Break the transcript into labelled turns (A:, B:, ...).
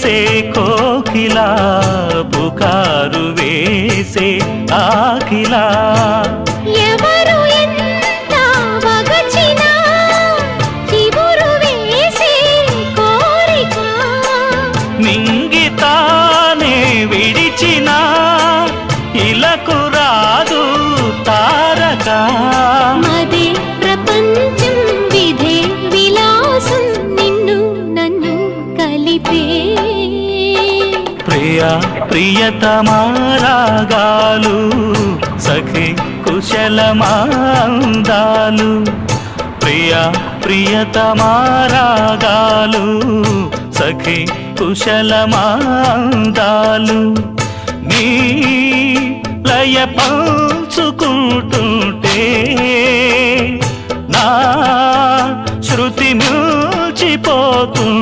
A: వేసే కోకిలా పుకారు వేసే ఆకిలా
B: ఎవరు ఎంత వగచినా చిగురు వేసే కోరిక
A: నింగితానే విడిచిన ఇలకు రాదు తారక
B: మదే ప్రపంచం విధే విలాసం నిన్ను నన్ను కలిపే
A: ప్రియా ప్రియతమారాగాలు సఖి కుశలమాందాలు ప్రియా ప్రియతమారాగాలు సఖి కుశలమాందాలు నీ లయ పంచుకుంటుంటే నా శృతి మిల్చిపోతుంది.